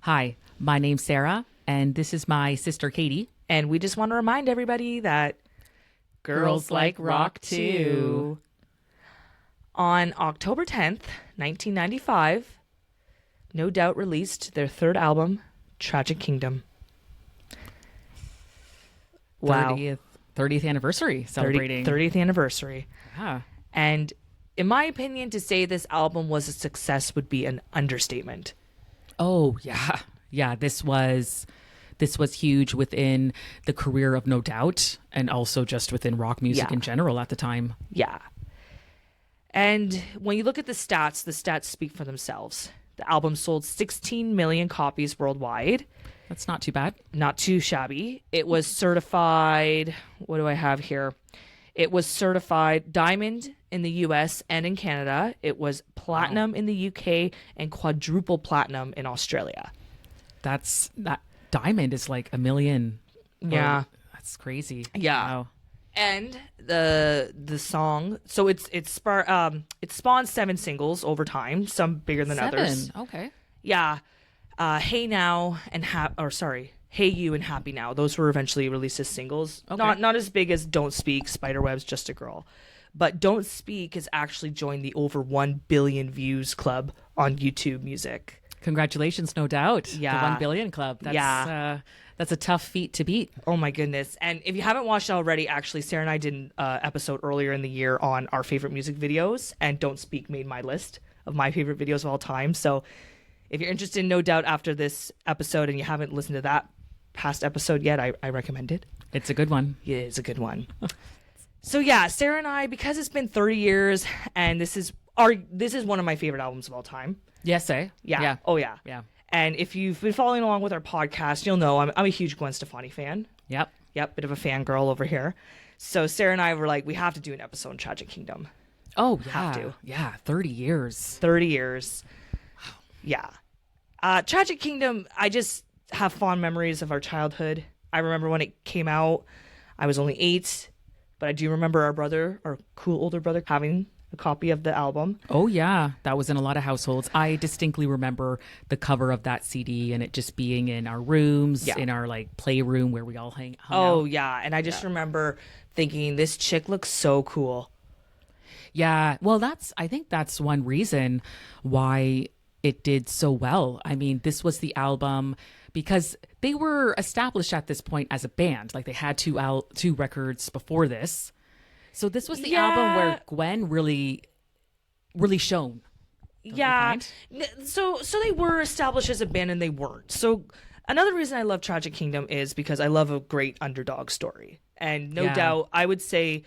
Hi, my name's Sarah, and this is my sister Katie. And we just want to remind everybody that girls like rock too. On October 10th, 1995, No Doubt released their third album, Tragic Kingdom. Wow. 30th anniversary celebrating. 30th anniversary. Yeah. And in my opinion, to say this album was a success would be an understatement. Oh, yeah. Yeah, this was huge within the career of No Doubt and also just within rock music in general at the time. Yeah. And when you look at the stats speak for themselves. The album sold 16 million copies worldwide. That's not too bad. Not too shabby. It was certified, what do I have here? It was certified diamond in the US and in Canada. It was platinum in the UK and quadruple platinum in Australia. That diamond is like 1 million. Yeah. That's crazy. Yeah. Wow. And the song, so it spawned 7 singles over time, some bigger than others. Okay. Yeah. Hey Now and Hey You and Happy Now. Those were eventually released as singles. Okay. Not as big as Don't Speak, Spiderweb's Just a Girl. But Don't Speak has actually joined the over 1 billion views club on YouTube Music. Congratulations, No Doubt. Yeah. The 1 billion club. That's a tough feat to beat. Oh my goodness. And if you haven't watched it already, actually, Sarah and I did an episode earlier in the year on our favorite music videos, and Don't Speak made my list of my favorite videos of all time. So if you're interested in No Doubt after this episode and you haven't listened to that past episode yet, I recommend it. It's a good one. Yeah, it's a good one. So yeah, Sarah and I, because it's been 30 years, and this is one of my favorite albums of all time. Yes, eh? Yeah. Oh yeah. Yeah. And if you've been following along with our podcast, you'll know I'm a huge Gwen Stefani fan. Yep. Yep, bit of a fangirl over here. So Sarah and I were like, we have to do an episode on Tragic Kingdom. Oh, yeah. Have to. Yeah, 30 years. 30 years. Yeah. Tragic Kingdom, I just have fond memories of our childhood. I remember when it came out, I was only 8, but I do remember our cool older brother, having a copy of the album. Oh, yeah. That was in a lot of households. I distinctly remember the cover of that CD and it just being in our rooms, in our like playroom where we all hung out. Yeah. And I just remember thinking, this chick looks so cool. Yeah. Well, I think that's one reason why it did so well. I mean, this was the album because they were established at this point as a band. Like they had two records before this. So this was the album where Gwen really shone. Yeah. So they were established as a band and they weren't. So another reason I love Tragic Kingdom is because I love a great underdog story. And no doubt, I would say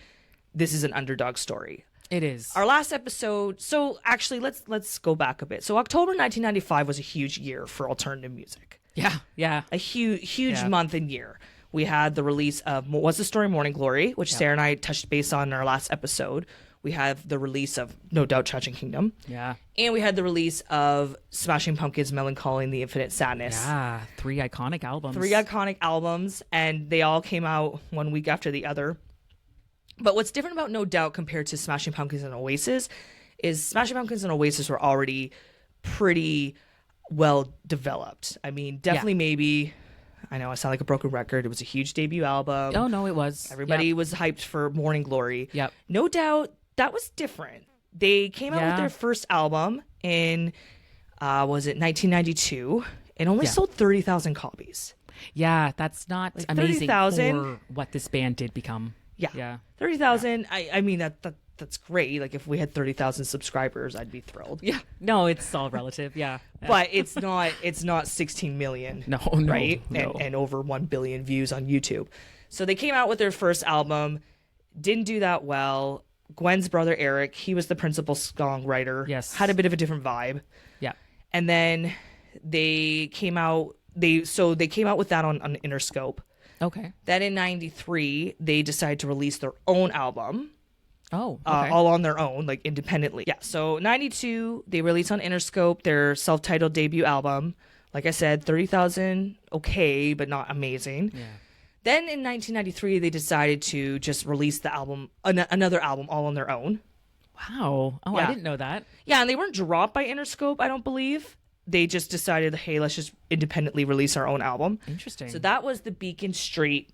this is an underdog story. It is. Our last episode. So actually, let's go back a bit. So October 1995 was a huge year for alternative music. Yeah. Yeah. A huge month and year. We had the release of What's the Story, Morning Glory, which Sarah and I touched base on in our last episode. We have the release of No Doubt Tragic Kingdom. Yeah. And we had the release of Smashing Pumpkins' Melancholy and the Infinite Sadness. Yeah. 3 iconic albums. And they all came out one week after the other. But what's different about No Doubt compared to Smashing Pumpkins and Oasis is Smashing Pumpkins and Oasis were already pretty well developed. I mean, definitely maybe... I know I sound like a broken record. It was a huge debut album. Oh, no, it was. Everybody was hyped for Morning Glory. Yep. No Doubt, that was different. They came out with their first album in, was it 1992? It only sold 30,000 copies. Yeah, that's not like amazing 30,000 for what this band did become. Yeah. 30,000. I mean, that's great. Like if we had 30,000 subscribers, I'd be thrilled. Yeah. No, it's all relative. Yeah. But it's not 16 million. No. Right? No. And over 1 billion views on YouTube. So they came out with their first album, didn't do that well. Gwen's brother Eric, he was the principal songwriter. Yes. Had a bit of a different vibe. Yeah. And then they came out with that on Interscope. Okay. Then in 93, they decided to release their own album. Oh, okay. All on their own, like independently. Yeah. So 92, they released on Interscope their self-titled debut album. Like I said, 30,000, okay, but not amazing. Yeah. Then in 1993, they decided to just release the album, another album, all on their own. Wow. Oh, Yeah. I didn't know that. Yeah, and they weren't dropped by Interscope, I don't believe. they just decided, hey, let's just independently release our own album. Interesting. So that was the Beacon Street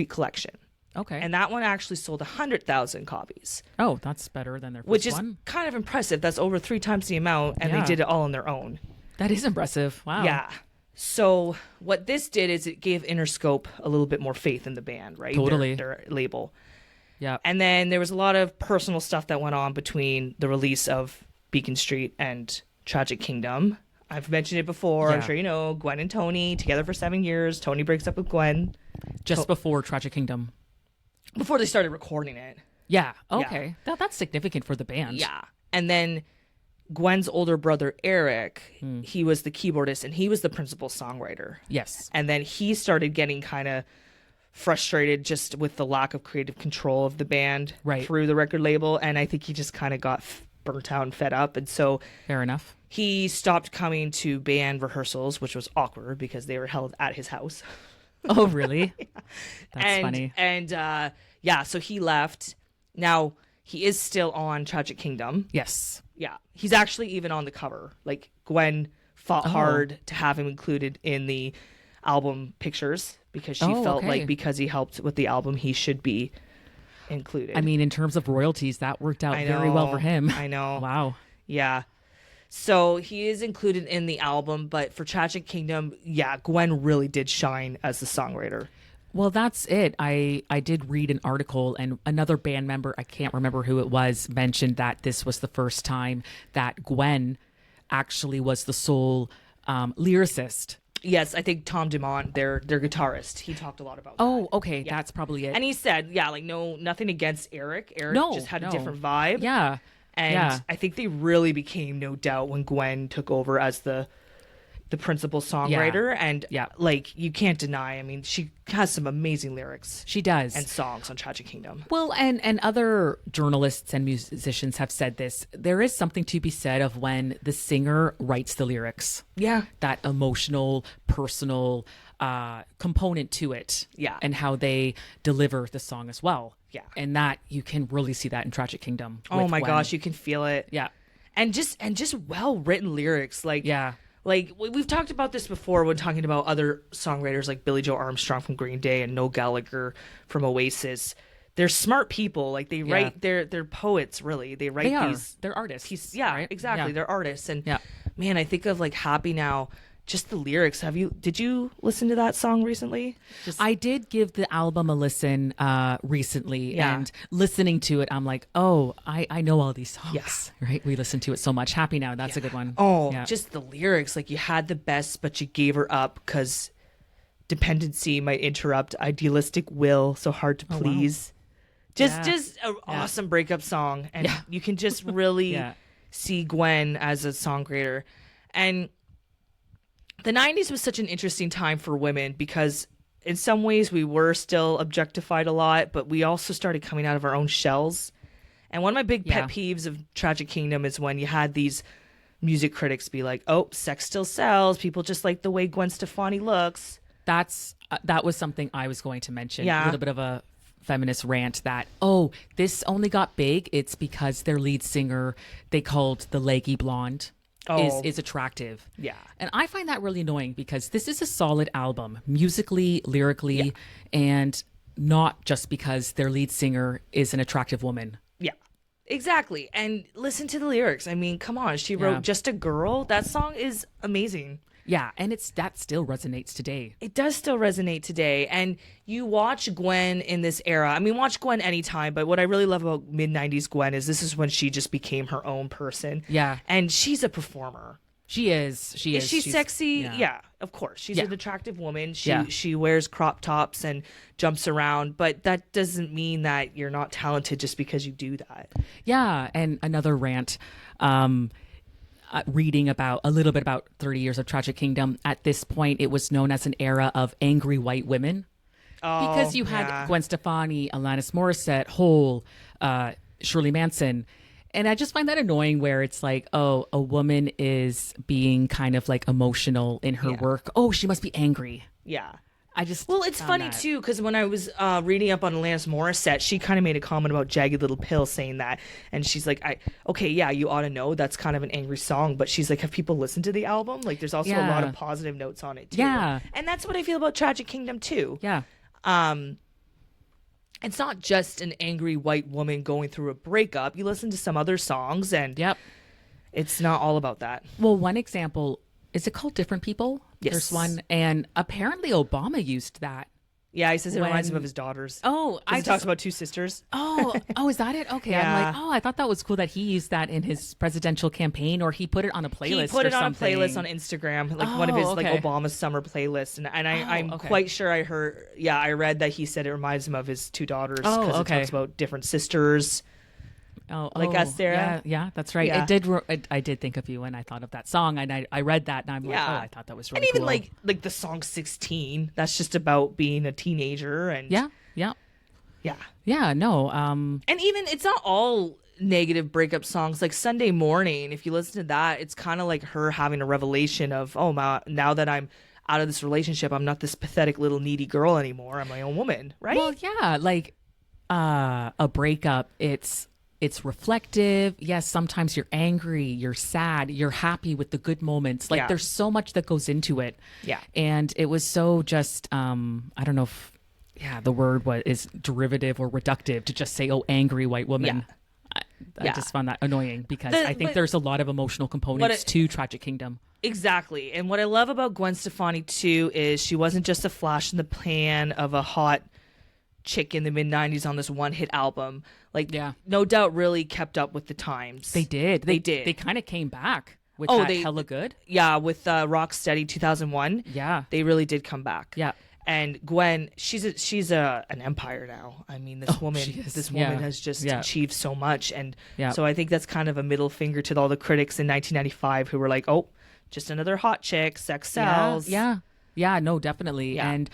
collection. Okay. And that one actually sold 100,000 copies. Oh, that's better than their first Which is one. kind of impressive. That's over 3 times the amount, and they Yeah. did it all on their own. That is impressive. Wow. Yeah. So what this did is it gave Interscope a little bit more faith in the band, right? Totally. Their label. Yeah. And then there was a lot of personal stuff that went on between the release of Beacon Street and Tragic Kingdom. I've mentioned it before. I'm Yeah. sure you know Gwen and Tony together for 7 years. Tony breaks up with Gwen Just before Tragic Kingdom. before they started recording it. Yeah. Okay. That's significant for the band. Yeah. And then Gwen's older brother, Eric, he was the keyboardist and he was the principal songwriter. Yes. And then he started getting kind of frustrated just with the lack of creative control of the band Right. through the record label. And I think he just kind of got burnt out and fed up. And so Fair enough. he stopped coming to band rehearsals, which was awkward because they were held at his house. Oh, really? That's and, funny. And so he left. Now he is still on Tragic Kingdom. Yes. Yeah. He's actually even on the cover. Like Gwen fought hard to have him included in the album pictures because she felt like because he helped with the album, he should be included. I mean, in terms of royalties, that worked out I very well know, for him. I know. Wow. Yeah. So he is included in the album, but for Tragic Kingdom, yeah, Gwen really did shine as the songwriter. Well, that's it. I did read an article, and another band member, I can't remember who it was, mentioned that this was the first time that Gwen actually was the sole lyricist. Yes, I think Tom Dumont, their guitarist, he talked a lot about that. Oh, okay. That's probably it. And he said, yeah, like nothing against Eric. Eric just had a different vibe. Yeah. And I think they really became No Doubt when Gwen took over as the principal songwriter. And like, you can't deny, I mean, she has some amazing lyrics. She does. And songs on Tragic Kingdom. Well, and other journalists and musicians have said this. There is something to be said of when the singer writes the lyrics. Yeah. That emotional, personal component to it. Yeah. And how they deliver the song as well. Yeah. And that you can really see that in Tragic Kingdom. Oh my Gwen. gosh, you can feel it. Yeah. And just well written lyrics. Like, Yeah. Like, we've talked about this before when talking about other songwriters like Billy Joe Armstrong from Green Day and Noel Gallagher from Oasis. They're smart people. Like, they write, they're poets, really. They write these. They're artists. Right? Exactly. Yeah. They're artists. And man, I think of like Happy Now, just the lyrics. Did you listen to that song recently? I did give the album a listen recently, Yeah. and listening to it, I'm like, oh, I know all these songs, right? We listen to it so much. Happy Now, that's a good one. Oh, Yeah. just the lyrics. Like, you had the best, but you gave her up because dependency might interrupt idealistic will, so hard to please. Just an awesome breakup song. And you can just really see Gwen as a songwriter. And the 90s was such an interesting time for women because in some ways we were still objectified a lot, but we also started coming out of our own shells. And one of my big pet peeves of Tragic Kingdom is when you had these music critics be like, oh, sex still sells. People just like the way Gwen Stefani looks. That was something I was going to mention. Yeah. A little bit of a feminist rant that, this only got big. It's because their lead singer, they called the leggy blonde. Is attractive. Yeah. And I find that really annoying because this is a solid album, musically, lyrically, and not just because their lead singer is an attractive woman. Yeah, exactly. And listen to the lyrics. I mean, come on. She wrote Just a Girl. That song is amazing. Yeah, and that still resonates today. It does still resonate today. And you watch Gwen in this era. I mean, watch Gwen anytime, but what I really love about mid-90s Gwen is this is when she just became her own person. Yeah. And she's a performer. She is. Is she sexy? Yeah, of course. She's an attractive woman. She wears crop tops and jumps around, but that doesn't mean that you're not talented just because you do that. Yeah, and another rant. Reading about a little bit about 30 years of Tragic Kingdom. At this point, it was known as an era of angry white women. Because you had Gwen Stefani, Alanis Morissette, Hole, Shirley Manson. And I just find that annoying where it's like, oh, a woman is being kind of like emotional in her work. Oh, she must be angry. Yeah. I just Well, it's found funny that- too because when I was reading up on Alanis Morissette, she kind of made a comment about "Jagged Little Pill," saying that, and she's like, okay, yeah, you ought to know that's kind of an angry song," but she's like, "Have people listened to the album? Like, there's also a lot Yeah. of positive notes on it too." Yeah. And that's what I feel about Tragic Kingdom too. Yeah. It's not just an angry white woman going through a breakup. You listen to some other songs, and Yep. it's not all about that. Well, one example, is it called Different People? Yes. There's one, and apparently Obama used that. Yeah, he says it reminds him When- of his daughters. Oh, He talks about two sisters. Oh, is that it? Okay. Yeah. I'm like, I thought that was cool that he used that in his presidential campaign, or he put it on a playlist. He put it or on something. a playlist on Instagram, like one of his like okay. Obama summer playlists, and I'm okay. quite sure I read that he said it reminds him of his two daughters because okay. it talks about different sisters. Like us, Sarah. Yeah, that's right. Yeah. I did think of you when I thought of that song, and I read that, and I'm like, Yeah. I thought that was really And even cool. like the song 16, that's just about being a teenager and yeah. No. And even it's not all negative breakup songs. Like Sunday Morning, if you listen to that, it's kind of like her having a revelation of, oh, now that I'm out of this relationship, I'm not this pathetic little needy girl anymore. I'm my own woman, right? Well, yeah, like a breakup, it's reflective. Yes, sometimes you're angry, you're sad, you're happy with the good moments. Like Yeah. there's so much that goes into it. Yeah. And it was so just I don't know if the word is derivative or reductive to just say, oh, angry white woman. I just found that annoying because I think there's a lot of emotional components to Tragic Kingdom. Exactly. And what I love about Gwen Stefani too is she wasn't just a flash in the pan of a hot chick in the mid 90s on this one hit album. Like, No Doubt really kept up with the times. They did. They did. They kind of came back with that Hella Good. Yeah, with Rocksteady 2001. Yeah. They really did come back. Yeah. And Gwen, she's an empire now. I mean, this woman has just achieved so much, and so I think that's kind of a middle finger to all the critics in 1995 who were like, "Oh, just another hot chick, sex sells." Yeah, no, definitely. Yeah. And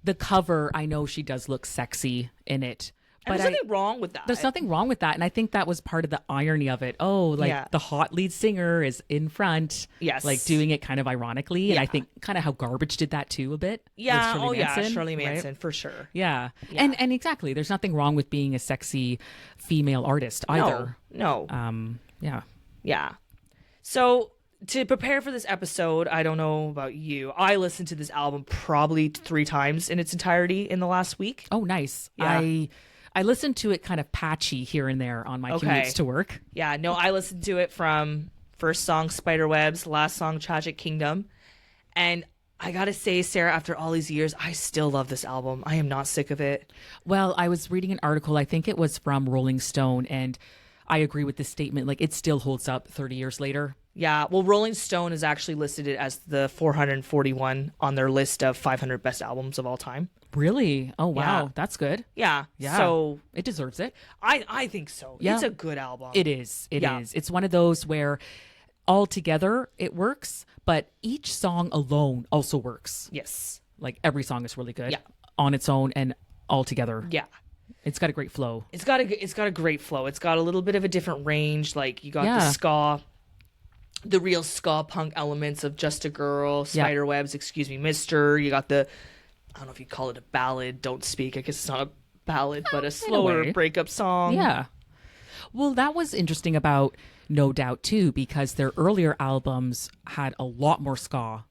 the cover, I know she does look sexy in it. And But there's nothing wrong with that. There's nothing wrong with that. And I think that was part of the irony of it. Oh, like the hot lead singer is in front. Yes. Like doing it kind of ironically. And I think kind of how Garbage did that too a bit. Yeah. With Shirley Manson, Shirley Manson, right? for sure. Yeah. And exactly. There's nothing wrong with being a sexy female artist either. No. Yeah. Yeah. So to prepare for this episode, I don't know about you, I listened to this album probably 3 times in its entirety in the last week. Oh, nice. Yeah. I listened to it kind of patchy here and there on my commutes to work. Yeah, no, I listened to it from first song Spiderwebs, last song Tragic Kingdom. And I gotta say, Sarah, after all these years, I still love this album. I am not sick of it. Well, I was reading an article, I think it was from Rolling Stone, and I agree with this statement. Like, it still holds up 30 years later. Yeah, well, Rolling Stone has actually listed it as the 441 on their list of 500 best albums of all time. Really? Oh, wow. Yeah. That's good. Yeah. Yeah. So it deserves it. I think so. Yeah. It's a good album. It is. It is. It's one of those where all together it works, but each song alone also works. Yes. Like every song is really good. Yeah. On its own and all together. Yeah. It's got a great flow. It's got a great flow. It's got a little bit of a different range. Like you got the ska, the real ska punk elements of Just a Girl, Spiderwebs, Excuse Me, Mister. You got the, I don't know if you call it a ballad, Don't Speak. I guess it's not a ballad, but a slower breakup song. Yeah. Well, that was interesting about No Doubt too, because their earlier albums had a lot more ska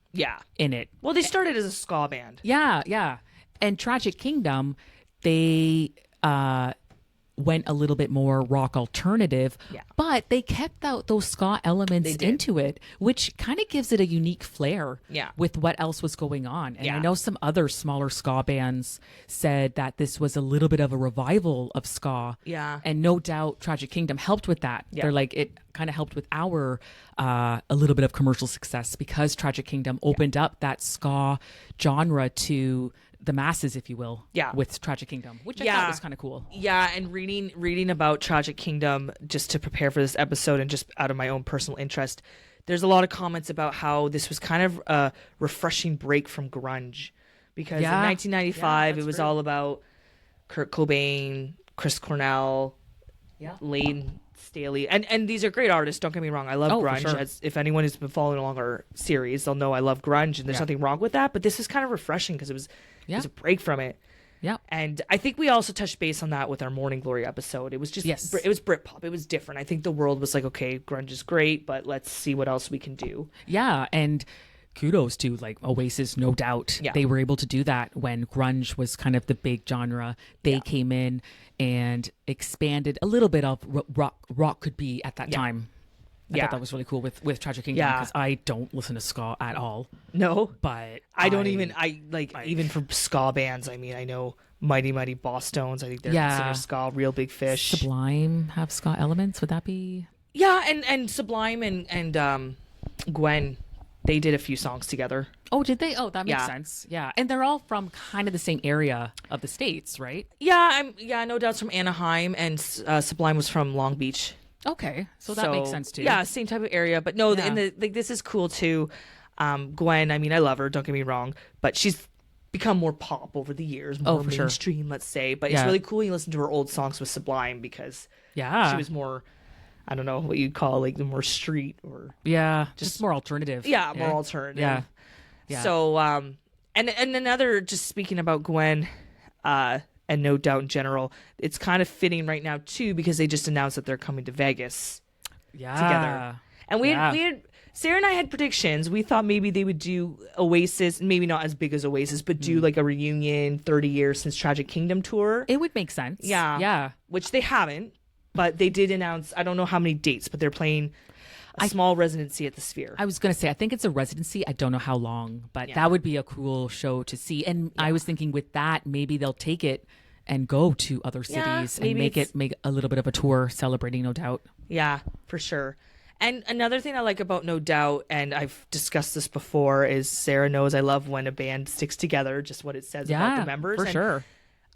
in it. Well, they started as a ska band. Yeah. And Tragic Kingdom, they went a little bit more rock alternative, but they kept out those ska elements into it, which kind of gives it a unique flair with what else was going on. And I know some other smaller ska bands said that this was a little bit of a revival of ska. Yeah. And No Doubt Tragic Kingdom helped with that. They're like, it kind of helped with our a little bit of commercial success because Tragic Kingdom opened up that ska genre to the masses, if you will, with Tragic Kingdom, which I thought was kind of cool. Yeah, and reading about Tragic Kingdom just to prepare for this episode and just out of my own personal interest, there's a lot of comments about how this was kind of a refreshing break from grunge. Because in 1995, it was all about Kurt Cobain, Chris Cornell, Lane Staley, and these are great artists. Don't get me wrong. I love Oh, for grunge. sure. As if anyone has been following along our series, they'll know I love grunge, and there's Yeah. nothing wrong with that. But this is kind of refreshing because it was a break from it. Yeah. And I think we also touched base on that with our Morning Glory episode. It was just Yes. it was Britpop. It was different. I think the world was like, okay, grunge is great, but let's see what else we can do. Yeah, and kudos to like Oasis, no doubt. Yeah. They were able to do that when grunge was kind of the big genre. They came in and expanded a little bit of rock could be at that time. I thought that was really cool with Tragic Kingdom because I don't listen to ska at all. No, But I don't even even for ska bands. I mean, I know Mighty Mighty Boss Stones. I think they're considered ska. Real Big Fish. Sublime have ska elements. Would that be? Yeah, and Sublime and Gwen, they did a few songs together. Oh, did they? Oh, that makes Yeah. sense. Yeah, and they're all from kind of the same area of the States, right? Yeah, No Doubt's from Anaheim, and Sublime was from Long Beach. Okay, so that makes sense too. Yeah, same type of area. But no, Yeah. this is cool too. Gwen, I mean, I love her. Don't get me wrong, but she's become more pop over the years, more for sure. mainstream, let's say. But it's Yeah. really cool when you listen to her old songs with Sublime because Yeah, she was more, I don't know what you'd call like the more street or just more alternative. more alternative. Yeah. Yeah. So and another, just speaking about Gwen, and No Doubt in general, it's kind of fitting right now too because they just announced that they're coming to Vegas together. And we had Sarah and I had predictions. We thought maybe they would do Oasis, maybe not as big as Oasis, but do like a reunion 30 years since Tragic Kingdom tour. It would make sense. Yeah. Yeah. Which they haven't, but they did announce, I don't know how many dates, but they're playing a small residency at the Sphere. I was going to say, I think it's a residency. I don't know how long, but that would be a cool show to see. And I was thinking with that, maybe they'll take it and go to other cities and maybe make a little bit of a tour celebrating No Doubt. Yeah, for sure. And another thing I like about No Doubt, and I've discussed this before, is Sarah knows I love when a band sticks together, just what it says about the members. For and sure.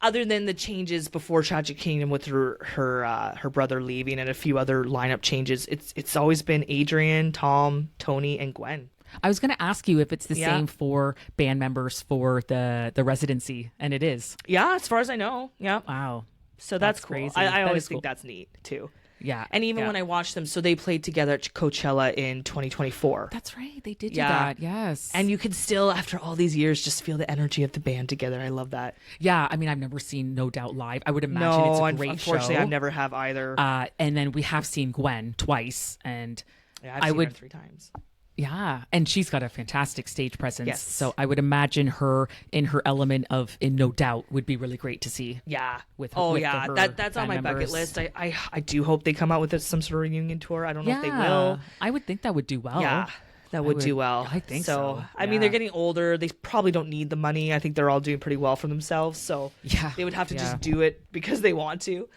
Other than the changes before Tragic Kingdom with her brother leaving and a few other lineup changes, it's always been Adrian, Tom, Tony, and Gwen. I was going to ask you if it's the same for band members for the residency, and it is. Yeah, as far as I know. Yeah. Wow. So that's cool. crazy. I That always is think cool. that's neat too. Yeah. And even when I watched them, so they played together at Coachella in 2024. That's right. They did do Yeah. that. Yes. And you can still, after all these years, just feel the energy of the band together. I love that. yeah, I mean, I've never seen No Doubt live. I would imagine it's a great unfortunately, show. I never have either. And then we have seen Gwen twice, and I've seen her 3 times. yeah, and she's got a fantastic stage presence. Yes. So I would imagine her in her element of in No Doubt would be really great to see. Yeah. With oh with yeah, her that's on my band bucket members. list. I do hope they come out with some sort of reunion tour. I don't know if they will. I would think that would do well. Yeah, that would do well. I think so. I mean, they're getting older. They probably don't need the money. I think they're all doing pretty well for themselves. So Yeah. they would have to Yeah. just do it because they want to.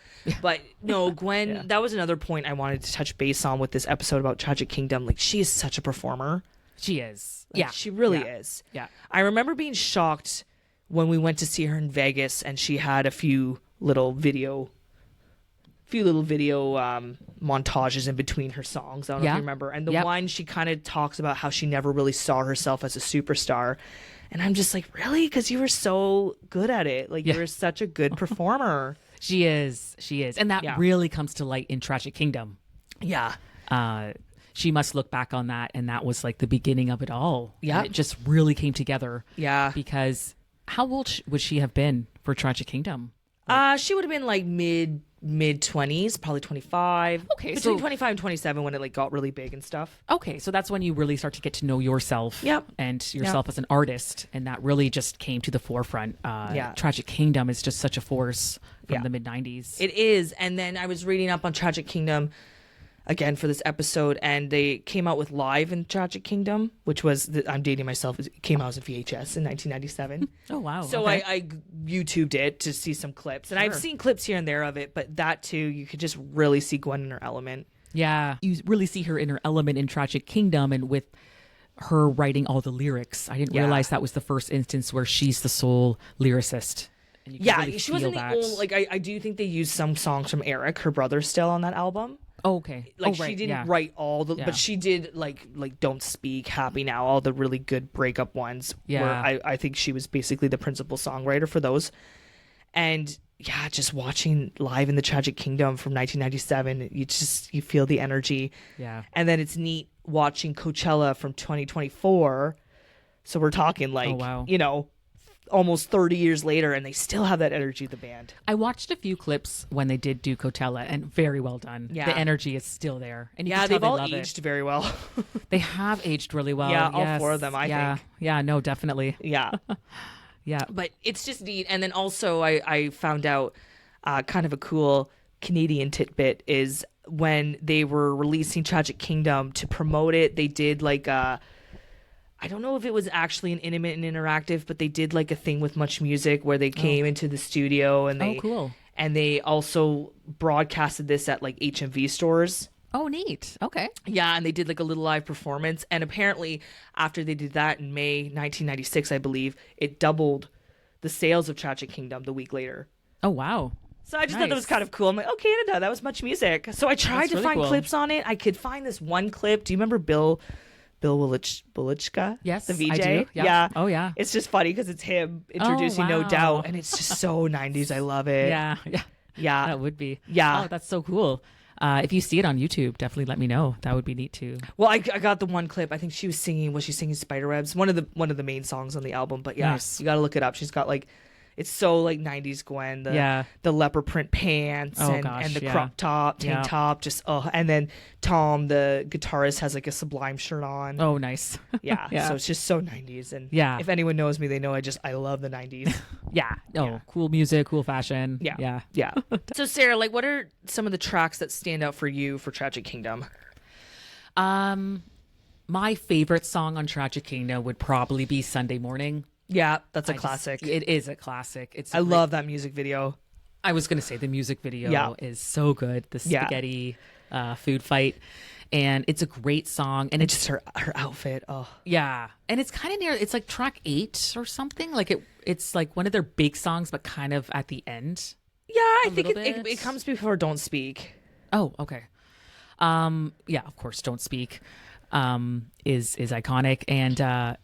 But no, Gwen, that was another point I wanted to touch base on with this episode about Tragic Kingdom. Like, she is such a performer. She is. Like, Yeah. she really Yeah. is. Yeah. I remember being shocked when we went to see her in Vegas and she had a few little video montages in between her songs. I don't know if Yeah. you remember. And the Yep. one she kind of talks about how she never really saw herself as a superstar. And I'm just like, really? Because you were so good at it. Like, you were such a good performer. She is. She is. And that really comes to light in Tragic Kingdom. Yeah. She must look back on that, and that was like the beginning of it all. Yeah. And it just really came together. Yeah. Because how old would she have been for Tragic Kingdom? She would have been like mid 20s, probably 25. Okay, Between so- 25 and 27 when it like got really big and stuff. Okay, so that's when you really start to get to know yourself and yourself as an artist, and that really just came to the forefront. Tragic Kingdom is just such a force from the mid-90s. It is. And then I was reading up on Tragic Kingdom again for this episode, and they came out with Live in Tragic Kingdom, which was, I'm dating myself, it came out as a VHS in 1997. Oh, wow. So okay. I YouTubed it to see some clips. And I've Sure. seen clips here and there of it, but that too, you could just really see Gwen in her element. Yeah, you really see her in her element in Tragic Kingdom, and with her writing all the lyrics. I didn't realize that was the first instance where she's the sole lyricist. And you can Yeah, really she feel wasn't that. the only, like, I do think they used some songs from Eric, her brother, still on that album. Oh, okay. Like, right, she didn't yeah. write all the, Yeah. but she did like Don't Speak, Happy Now, all the really good breakup ones. Yeah. Where I think she was basically the principal songwriter for those. And yeah, just watching Live in the Tragic Kingdom from 1997, you feel the energy. Yeah. And then it's neat watching Coachella from 2024. So we're talking like, Oh, wow. you know, almost 30 years later, and they still have that energy, the band. I watched a few clips when they did do Coachella, and very well done. Yeah. The energy is still there. And you Yeah, can tell they've all love aged it. very well. They have aged really well. Yeah, all Yes. four of them, I yeah. think. Yeah, no, definitely. Yeah. Yeah. But it's just neat. And then also I found out kind of a cool Canadian tidbit is when they were releasing Tragic Kingdom, to promote it, they did like I don't know if it was actually an intimate and interactive, but they did like a thing with Much Music where they came into the studio and they cool. and they also broadcasted this at like HMV stores. Oh, neat. Okay. Yeah, and they did like a little live performance. And apparently, after they did that in May 1996, I believe, it doubled the sales of Tragic Kingdom the week later. Oh, wow. So I just thought that was Nice. kind of cool. I'm like, oh, Canada, that was Much Music. So I tried That's to really find cool. clips on it. I could find this one clip. Do you remember Bill Wilichka? Yes, the VJ. I do. Yeah. Yeah. Oh, yeah. It's just funny because it's him introducing No wow. Doubt, and it's just so 90s. I love it. Yeah. Yeah. Yeah. That would be. Yeah. Oh, that's so cool. If you see it on YouTube, definitely let me know. That would be neat too. Well, I got the one clip. I think she was singing. Was she singing Spiderwebs? One of the main songs on the album. But yeah, Nice. you got to look it up. She's got like, it's so like 90s Gwen. The leopard print pants Oh, and gosh, the yeah. crop top, tank Yeah. top. Just and then Tom, the guitarist, has like a Sublime shirt on. Oh, nice. Yeah, Yeah. so it's just so 90s. And Yeah. if anyone knows me, they know I love the 90s. Yeah. Oh, Yeah. cool music, cool fashion. Yeah. Yeah. Yeah. So Sarah, like, what are some of the tracks that stand out for you for Tragic Kingdom? My favorite song on Tragic Kingdom would probably be Sunday Morning. Yeah, that's a I just- classic. It is a classic. It's I love that music video. I was going to say the music video Yeah. is so good. The Yeah. spaghetti food fight. And it's a great song. And And it's just her outfit. Oh. yeah. And it's kind of near, it's like track 8 or something. Like it's like one of their big songs, but kind of at the end. Yeah, I think little it bit. comes before Don't Speak. Oh, okay. Yeah, of course, Don't Speak is iconic. And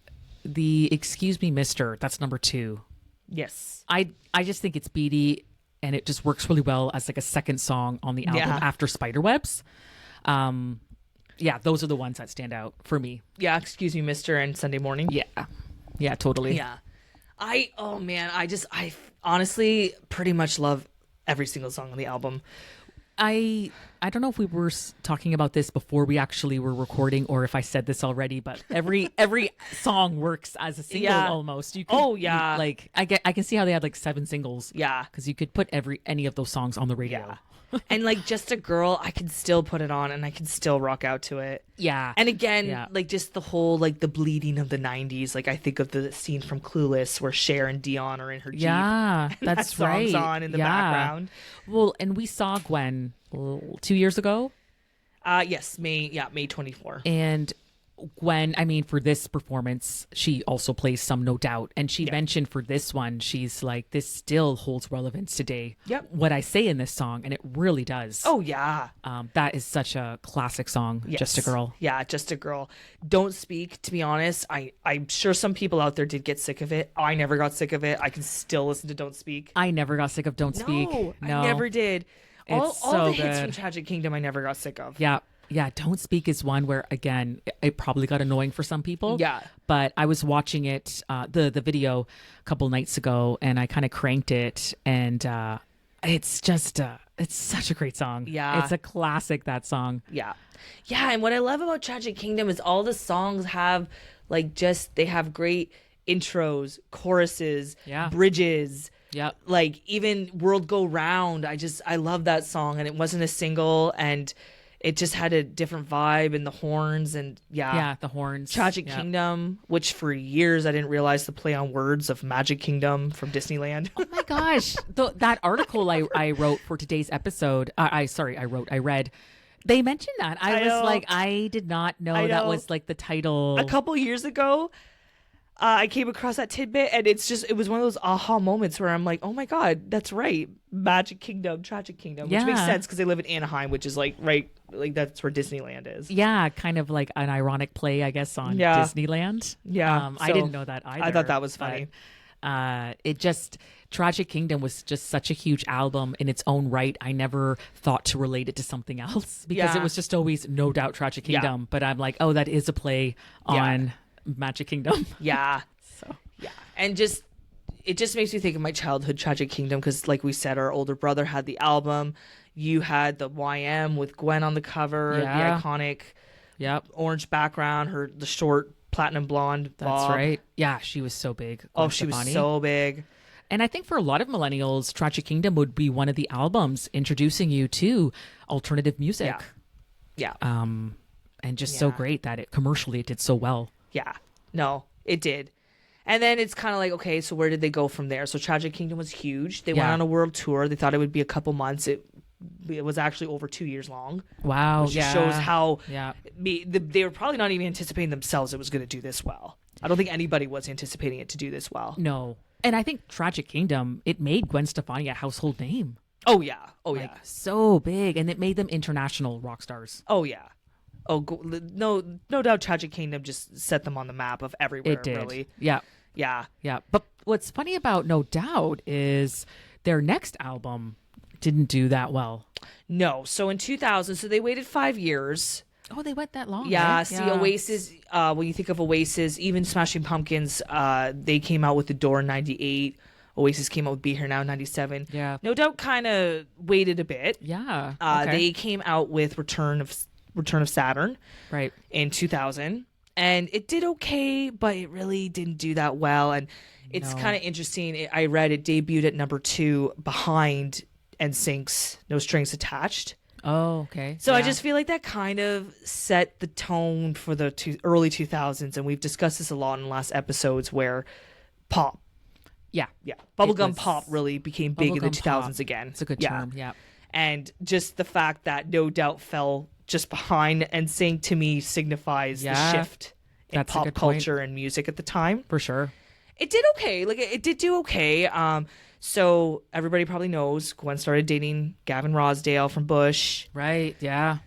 the Excuse Me, Mister, that's number 2. Yes. I just think it's beaty and it just works really well as like a second song on the album Yeah. after Spiderwebs. Yeah, those are the ones that stand out for me. Yeah, Excuse Me, Mister, and Sunday Morning. Yeah. Yeah, totally. Yeah. I honestly pretty much love every single song on the album. I don't know if we were talking about this before we actually were recording or if I said this already, but every song works as a single Yeah. almost. You Oh, yeah. like I can see how they had like 7 singles. Yeah. Because you could put any of those songs on the radio. Yeah. And like Just a Girl, I can still put it on and I can still rock out to it. Yeah. And again, Yeah. like just the whole like the bleeding of the 90s. Like I think of the scene from Clueless where Cher and Dion are in her Jeep. Yeah, And that's that song's right. on in the Yeah. background. Well, and we saw Gwen 2 years ago. Yes, May 24. And Gwen, I mean, for this performance, she also plays some No Doubt. And she mentioned for this one, she's like, this still holds relevance today. Yep. What I say in this song, and it really does. Oh yeah. That is such a classic song, Yes. Just a Girl. Yeah, Just a Girl. Don't Speak, to be honest. I'm sure some people out there did get sick of it. I never got sick of it. I can still listen to Don't Speak. I never got sick of Don't Speak. No, I never did. All It's the so hits from good. Tragic Kingdom I never got sick of. Yeah. Yeah, Don't Speak is one where, again, it probably got annoying for some people. Yeah. But I was watching it, the video a couple nights ago, and I kind of cranked it, and it's just, it's such a great song. Yeah. It's a classic, that song. Yeah. Yeah, and what I love about Tragic Kingdom is all the songs have they have great intros, choruses, Yeah. bridges. Yep. Like even World Go Round. I love that song, and it wasn't a single, and it just had a different vibe, and the horns, and Yeah, the horns. Tragic Yep. Kingdom, which for years I didn't realize the play on words of Magic Kingdom from Disneyland. Oh my gosh. That article I wrote for today's episode, I read, they mentioned that. I was know. like, I did not know I that know. was like the title. A couple years ago, I came across that tidbit, and it was one of those aha moments where I'm like, oh my God, that's right. Magic Kingdom, Tragic Kingdom, which makes Yeah. sense because they live in Anaheim, which is like that's where Disneyland is. Yeah, kind of like an ironic play, I guess, on Yeah. Disneyland. Yeah, I so didn't know that either. I thought that was but, funny. It just Tragic Kingdom was just such a huge album in its own right. I never thought to relate it to something else because it was just always No Doubt Tragic Kingdom. But I'm like, oh, that is a play on Magic Kingdom. Yeah. So Yeah. And just it just makes me think of my childhood Tragic Kingdom because, like we said, our older brother had the album. You had the YM with Gwen on the cover, the iconic orange background, the short platinum blonde bob. That's right. Yeah, she was so big. Gwen Stefani. Was so big. And I think for a lot of millennials, Tragic Kingdom would be one of the albums introducing you to alternative music. Yeah. And just so great that commercially it did so well. Yeah. No, it did. And then it's kind of like, okay, so where did they go from there? So Tragic Kingdom was huge. They went on a world tour. They thought it would be a couple months. It was actually over 2 years long. Wow. Which shows how they were probably not even anticipating themselves it was going to do this well. I don't think anybody was anticipating it to do this well. No. And I think Tragic Kingdom, it made Gwen Stefani a household name. Oh, yeah. Oh, yeah. So big. And it made them international rock stars. Oh, yeah. Oh, no doubt Tragic Kingdom just set them on the map of everywhere, it did. Really. Yeah. Yeah. Yeah. But what's funny about No Doubt is their next album didn't do that well. No. So in 2000, so they waited 5 years. Oh, they went that long. Yeah. Right? See, Oasis, when you think of Oasis, even Smashing Pumpkins, they came out with The Door in 98. Oasis came out with Be Here Now in 97. Yeah. No Doubt kind of waited a bit. Yeah. They came out with Return of Saturn in 2000. And it did okay, but it really didn't do that well. And it's kind of interesting. I read it debuted at number 2 behind NSYNC's No Strings Attached. Oh, okay. So I just feel like that kind of set the tone for the early 2000s. And we've discussed this a lot in the last episodes where pop. Yeah. Bubblegum pop really became big in the 2000s again. It's a good term. Yeah. And just the fact that No Doubt fell just behind NSYNC to me signifies the shift in pop culture and music at the time. For sure. It did okay. Like it did do okay. So everybody probably knows Gwen started dating Gavin Rossdale from Bush. Right. Yeah.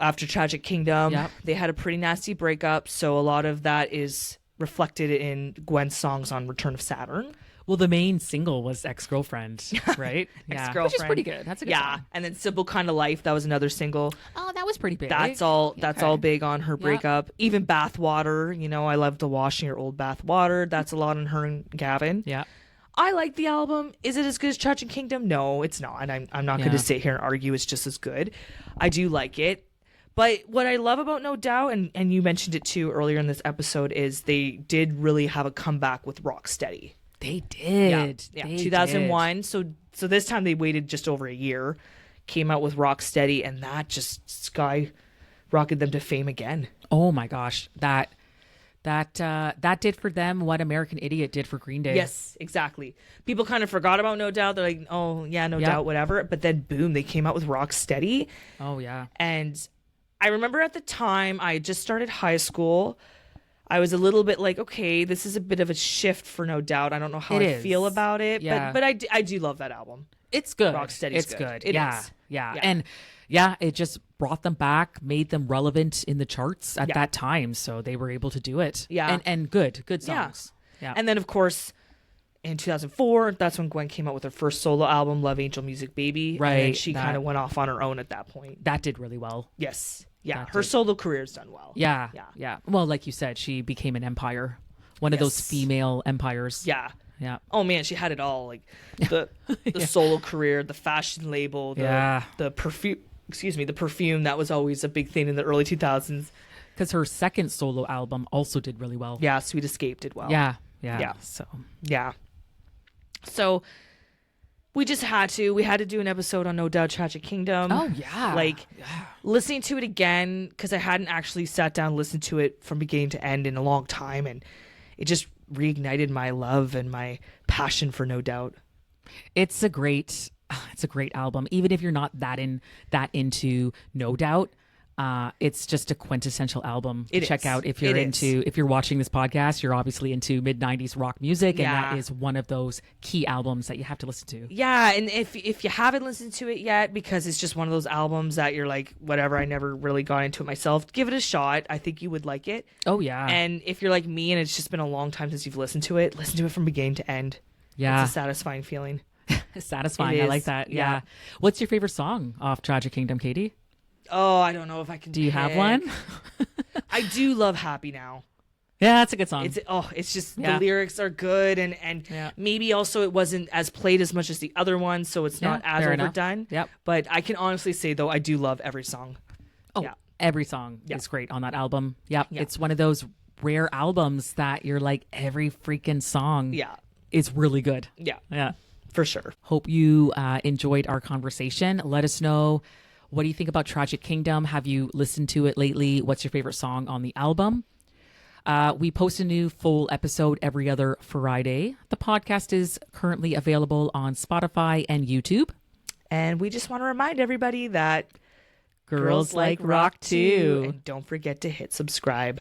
After Tragic Kingdom, they had a pretty nasty breakup. So a lot of that is reflected in Gwen's songs on Return of Saturn. Well, the main single was Ex-Girlfriend, right? Ex-Girlfriend. Which is pretty good. That's a good song. And then Simple Kind of Life, that was another single. Oh, that was pretty big. That's all big on her breakup. Even Bathwater, I love to wash in your old bathwater. That's a lot on her and Gavin. Yeah. I like the album. Is it as good as Tragic Kingdom? No, it's not. And I'm not going to sit here and argue it's just as good. I do like it. But what I love about No Doubt, and you mentioned it too earlier in this episode, is they did really have a comeback with Rocksteady. They did. Yeah. They 2001. did. So this time they waited just over a year, came out with Rocksteady, and that just skyrocketed them to fame again. Oh my gosh. That did for them what American Idiot did for Green Day. Yes, exactly. People kind of forgot about No Doubt. They're like, oh yeah, No Doubt, whatever. But then boom, they came out with Rocksteady. Oh yeah. And I remember at the time I had just started high school. I was a little bit like, okay, this is a bit of a shift for No Doubt. I don't know how I feel about it, but I do love that album. It's good. Rocksteady's good. It is. Yeah. And it just brought them back, made them relevant in the charts at that time, so they were able to do it. Yeah. And good songs. Yeah. And then of course in 2004, that's when Gwen came out with her first solo album, Love Angel Music Baby. Right. And she kind of went off on her own at that point. That did really well. Yes. Yeah, her solo career's done well. Yeah. Well, like you said, she became an empire, one of those female empires. Yeah. Oh man, she had it all. Like the solo career, the fashion label, the perfume. Excuse me, the perfume that was always a big thing in the early 2000s. Because her second solo album also did really well. Yeah, Sweet Escape did well. Yeah. So we just had to do an episode on No Doubt Tragic Kingdom. Oh, yeah. Listening to it again, because I hadn't actually sat down and listened to it from beginning to end in a long time. And it just reignited my love and my passion for No Doubt. It's a great album. Even if you're not that into No Doubt, It's just a quintessential album to It check is. out if you're if you're watching this podcast, you're obviously into mid-90s rock music, and that is one of those key albums that you have to listen to. Yeah, and if you haven't listened to it yet, because it's just one of those albums that you're like, whatever, I never really got into it myself, give it a shot. I think you would like it. Oh, yeah. And if you're like me and it's just been a long time since you've listened to it, listen to it from beginning to end. Yeah. It's a satisfying feeling. Satisfying. I like that. Yeah. What's your favorite song off Tragic Kingdom, Katie? Oh, I don't know if I can Do you have one? I do love Happy Now. Yeah, that's a good song. It's just the lyrics are good, and maybe also it wasn't as played as much as the other one, so it's not as overdone. Yep. But I can honestly say though, I do love every song. Oh, every song is great on that album. Yep. It's one of those rare albums that you're like, every freaking song is really good. Yeah, for sure. Hope you enjoyed our conversation. Let us know, what do you think about Tragic Kingdom? Have you listened to it lately? What's your favorite song on the album? We post a new full episode every other Friday. The podcast is currently available on Spotify and YouTube. And we just want to remind everybody that girls like rock too. And don't forget to hit subscribe.